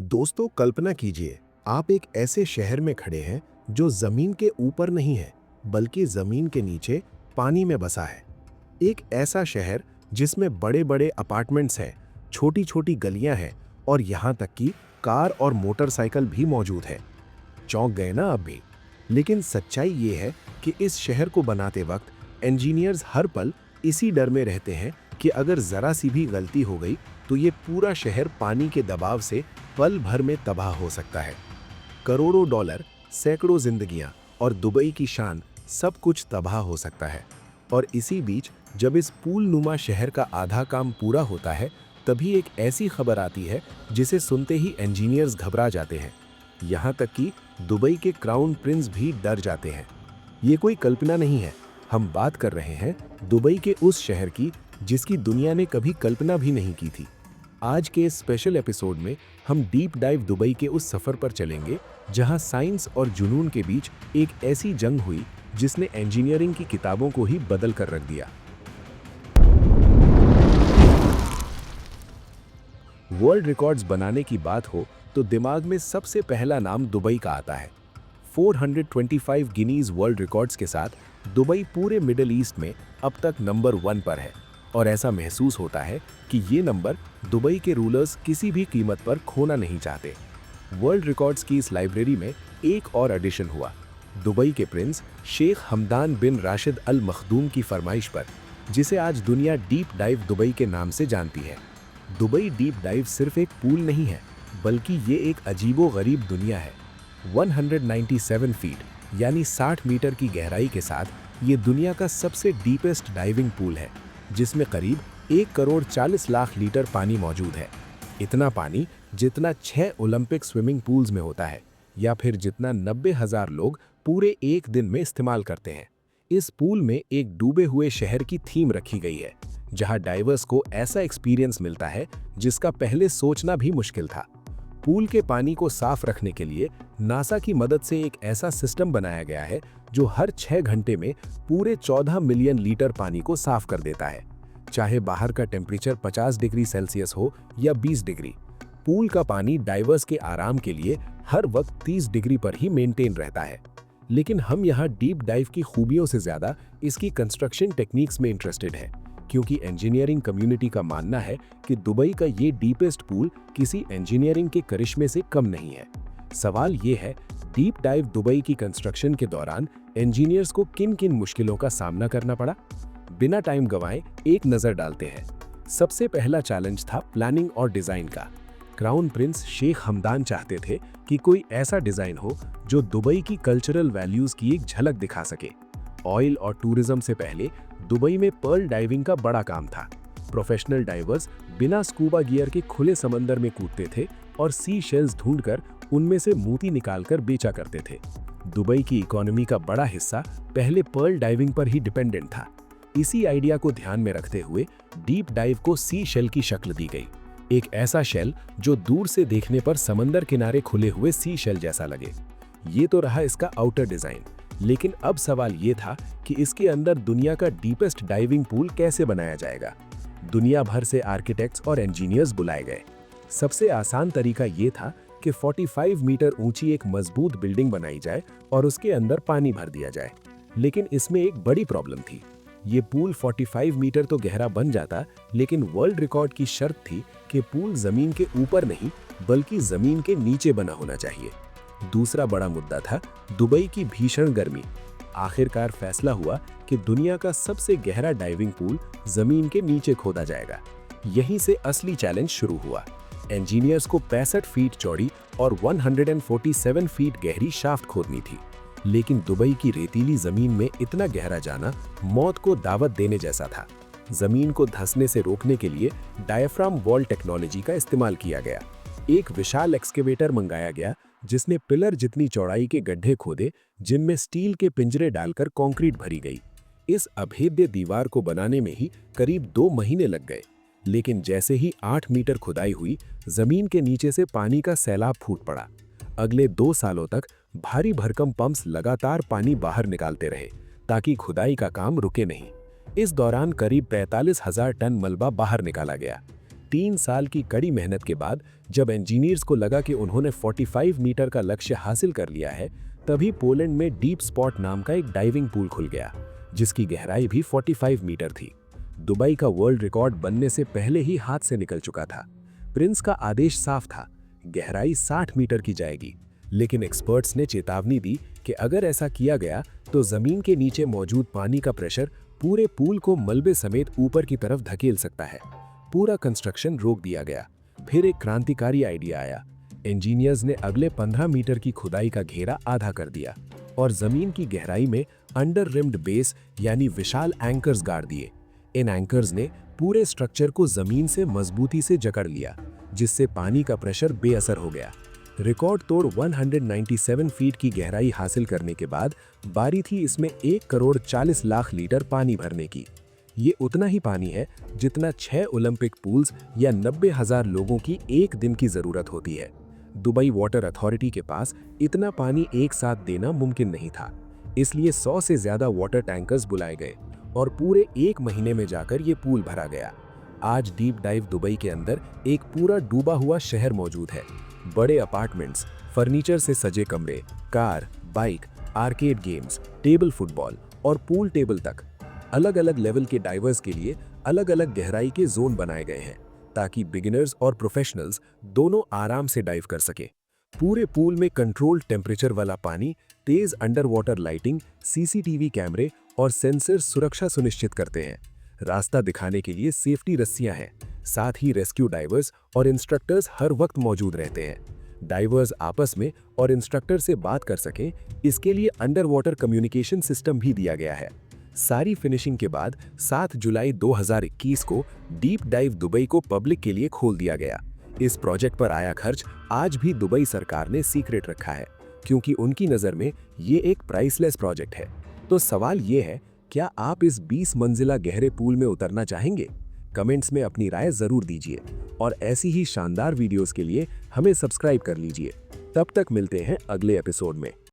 दोस्तों, कल्पना कीजिए आप एक ऐसे शहर में खड़े हैं जो जमीन के ऊपर नहीं है बल्कि जमीन के नीचे पानी में बसा है। एक ऐसा शहर जिसमें बड़े बड़े अपार्टमेंट्स हैं, छोटी छोटी गलियां हैं और यहाँ तक कि कार और मोटरसाइकिल भी मौजूद है। चौंक गए ना आप भी? लेकिन सच्चाई ये है कि इस शहर को बनाते वक्त इंजीनियर्स हर पल इसी डर में रहते हैं कि अगर जरा सी भी गलती हो गई तो ये पूरा शहर पानी के दबाव से पल भर में तबाह हो सकता है। करोड़ों डॉलर, सैकड़ों जिंदगियां और दुबई की शान, सब कुछ तबाह हो सकता है। और इसी बीच जब इस पूल नुमा शहर का आधा काम पूरा होता है, तभी एक ऐसी खबर आती है जिसे सुनते ही इंजीनियर्स घबरा जाते हैं। यहाँ तक कि दुबई के क्राउन प्रिंस भी डर जाते हैं। ये कोई कल्पना नहीं है, हम बात कर रहे हैं दुबई के उस शहर की जिसकी दुनिया ने कभी कल्पना भी नहीं की थी। आज के इस स्पेशल एपिसोड में हम डीप डाइव दुबई के उस सफर पर चलेंगे जहां साइंस और जुनून के बीच एक ऐसी जंग हुई जिसने इंजीनियरिंग की किताबों को ही बदल कर रख दिया। वर्ल्ड रिकॉर्ड्स बनाने की बात हो तो दिमाग में सबसे पहला नाम दुबई का आता है। 425 गिनीज वर्ल्ड रिकॉर्ड्स के साथ दुबई पूरे मिडिल ईस्ट में अब तक नंबर 1 पर है। और ऐसा महसूस होता है कि ये नंबर दुबई के रूलर्स किसी भी कीमत पर खोना नहीं चाहते। वर्ल्ड रिकॉर्ड्स की इस लाइब्रेरी में एक और एडिशन हुआ, दुबई के प्रिंस शेख हमदान बिन राशिद अल मखदूम की फरमाइश पर, जिसे आज दुनिया डीप डाइव दुबई के नाम से जानती है। दुबई डीप डाइव सिर्फ एक पूल नहीं है, बल्कि ये एक अजीबो-गरीब दुनिया है। 197 फीट यानी 60 मीटर की गहराई के साथ ये दुनिया का सबसे डीपेस्ट डाइविंग पूल है, जिसमें करीब 1 करोड़ 40 लाख लीटर पानी मौजूद है। इतना पानी जितना 6 ओलंपिक स्विमिंग पूल्स में होता है, या फिर जितना 90,000 लोग पूरे एक दिन में इस्तेमाल करते हैं। इस पूल में एक डूबे हुए शहर की थीम रखी गई है, जहां डाइवर्स को ऐसा एक्सपीरियंस मिलता है जिसका पहले सोचना भी मुश्किल था। पूल के पानी को साफ रखने के लिए नासा की मदद से एक ऐसा सिस्टम बनाया गया है जो हर 6 घंटे में पूरे 14 मिलियन लीटर पानी को साफ कर देता है, चाहे बाहर का टेम्परेचर 50 डिग्री सेल्सियस हो या 20 डिग्री। पूल का पानी डाइवर्स के आराम के लिए हर वक्त 30 डिग्री पर ही मेंटेन रहता है। लेकिन हम यहाँ डीप डाइव की खूबियों से ज्यादा इसकी कंस्ट्रक्शन टेक्निक्स में इंटरेस्टेड हैं, क्योंकि इंजीनियरिंग कम्युनिटी का मानना है कि दुबई का ये डीपेस्ट पूल किसी इंजीनियरिंग के करिश्मे से कम नहीं है। सवाल ये है, डीप डाइव दुबई की कंस्ट्रक्शन के दौरान इंजीनियर्स को किन किन मुश्किलों का सामना करना पड़ा। बिना टाइम गंवाए एक नजर डालते हैं। सबसे पहला चैलेंज था प्लानिंग और डिजाइन का। क्राउन प्रिंस शेख हमदान चाहते थे कि कोई ऐसा डिजाइन हो जो दुबई की कल्चरल वैल्यूज की एक झलक दिखा सके। ऑयल और टूरिज्म से पहले दुबई में पर्ल डाइविंग का बड़ा काम था। प्रोफेशनल डाइवर्स बिना स्कूबा गियर के खुले समंदर में कूदते थे और सी शेल्स ढूंढकर उनमें से मोती निकालकर बेचा करते थे। दुबई की इकोनॉमी का बड़ा हिस्सा पहले पर्ल डाइविंग पर ही डिपेंडेंट था। इसी आइडिया को ध्यान में रखते हुए डीप डाइव को सी शेल की शक्ल दी गई, एक ऐसा शेल जो दूर से देखने पर समंदर किनारे खुले हुए सी शेल जैसा लगे। ये तो रहा इसका आउटर डिजाइन, लेकिन अब सवाल ये था कि इसके अंदर दुनिया का डीपेस्ट डाइविंग पूल कैसे बनाया जाएगा। दुनिया भर से आर्किटेक्ट्स और इंजीनियर्स बुलाए गए। सबसे आसान तरीका ये था कि 45 मीटर ऊंची एक मजबूत बिल्डिंग बनाई जाए और उसके अंदर पानी भर दिया जाए। लेकिन इसमें एक बड़ी प्रॉब्लम थी। ये पूल 45 मीटर तो गहरा बन जाता, लेकिन वर्ल्ड रिकॉर्ड की शर्त थी कि पूल जमीन के ऊपर नहीं बल्कि जमीन के नीचे बना होना चाहिए। दूसरा बड़ा मुद्दा था दुबई की भीषण गर्मी। आखिरकार फैसला हुआ कि दुनिया का सबसे गहरा डाइविंग पूल जमीन के नीचे खोदा जाएगा। यहीं से असली चैलेंज शुरू हुआ। इंजीनियर्स को 65 फीट चौड़ी और 147 फीट गहरी शाफ्ट खोदनी थी। लेकिन दुबई की रेतीली जमीन में इतना गहरा जाना मौत को दावत देने जैसा था। जमीन को धंसने से रोकने के लिए डायफ्राम वॉल टेक्नोलॉजी का इस्तेमाल किया गया। एक विशाल एक्सकेवेटर मंगाया गया जिसने पिलर जितनी चौड़ाई के गड्ढे खोदे, जिनमें स्टील के पिंजरे डालकर कंक्रीट भरी गई। इस अभेद्य दीवार को बनाने में ही करीब 2 महीने लग गए। लेकिन जैसे ही 8 मीटर खुदाई हुई, जमीन के नीचे से पानी का सैलाब फूट पड़ा। अगले 2 सालों तक भारी भरकम पंप्स लगातार पानी बाहर निकालते रहे ताकि खुदाई का काम रुके नहीं। इस दौरान करीब 45,000 टन मलबा बाहर निकाला गया। 3 साल की कड़ी मेहनत के बाद जब इंजीनियर्स को लगा कि उन्होंने 45 मीटर का लक्ष्य हासिल कर लिया है, तभी पोलैंड में डीप स्पॉट नाम का एक डाइविंग पूल खुल गया, जिसकी गहराई भी 45 मीटर थी। दुबई का वर्ल्ड रिकॉर्ड बनने से पहले ही हाथ से निकल चुका था। प्रिंस का आदेश साफ था, गहराई 60 मीटर की जाएगी, लेकिन एक्सपर्ट्स ने चेतावनी दी कि अगर ऐसा किया गया तो जमीन के नीचे मौजूद पानी का प्रेशर पूरे पूल को मलबे समेत ऊपर की तरफ धकेल सकता है। पूरा कंस्ट्रक्शन रोक दिया गया। फिर एक क्रांतिकारी आइडिया आया। इंजीनियर्स ने अगले 15 मीटर की खुदाई का घेरा आधा कर दिया और जमीन की गहराई में अंडर रिम्ड बेस यानी विशाल एंकर्स गाड़ दिए। इन एंकर्स ने पूरे स्ट्रक्चर को जमीन से मजबूती से जकड़ लिया, जिससे पानी का प्रेशर बेअसर हो गया। रिकॉर्ड तोड़ 197 फीट की गहराई हासिल करने के बाद बारी थी इसमें 1 करोड़ 40 लाख लीटर पानी भरने की। ये उतना ही पानी है जितना 6 ओलंपिक पूल्स या 90,000 लोगों की एक दिन की जरूरत होती है। दुबई वाटर अथॉरिटी के पास इतना पानी एक साथ देना मुमकिन नहीं था, इसलिए 100 से ज्यादा वाटर टैंकर्स बुलाए गए और पूरे 1 महीने में जाकर ये पूल भरा गया। आज डीप डाइव दुबई के अंदर एक पूरा डूबा हुआ शहर मौजूद है। बड़े अपार्टमेंट्स, फर्नीचर से सजे कमरे, car, bike, arcade games, table football और पूल टेबल तक अलग अलग लेवल के डाइवर्स के लिए अलग अलग गहराई के जोन बनाए गए हैं, ताकि बिगिनर्स और प्रोफेशनल्स दोनों आराम से डाइव कर सके। पूरे पूल में कंट्रोल्ड टेम्परेचर वाला पानी, तेज अंडर वाटर लाइटिंग, सीसीटीवी कैमरे और सेंसर सुरक्षा सुनिश्चित करते हैं। रास्ता दिखाने के लिए सेफ्टी रस्सियां हैं। साथ ही रेस्क्यू डाइवर्स और इंस्ट्रक्टर्स हर वक्त मौजूद रहते हैं। डाइवर्स आपस में और इंस्ट्रक्टर से बात कर सकें, इसके लिए अंडर वाटर कम्युनिकेशन सिस्टम भी दिया गया है। सारी फिनिशिंग के बाद 7 जुलाई 2021 को डीप डाइव दुबई को पब्लिक के लिए खोल दिया गया। इस प्रोजेक्ट पर आया खर्च आज भी दुबई सरकार ने सीक्रेट रखा है, क्योंकि उनकी नज़र में ये एक प्राइसलेस प्रोजेक्ट है। तो सवाल ये है, क्या आप इस 20 मंजिला गहरे पूल में उतरना चाहेंगे? कमेंट्स में अपनी राय जरूर दीजिए और ऐसी ही शानदार वीडियोस के लिए हमें सब्सक्राइब कर लीजिए। तब तक मिलते हैं अगले एपिसोड में।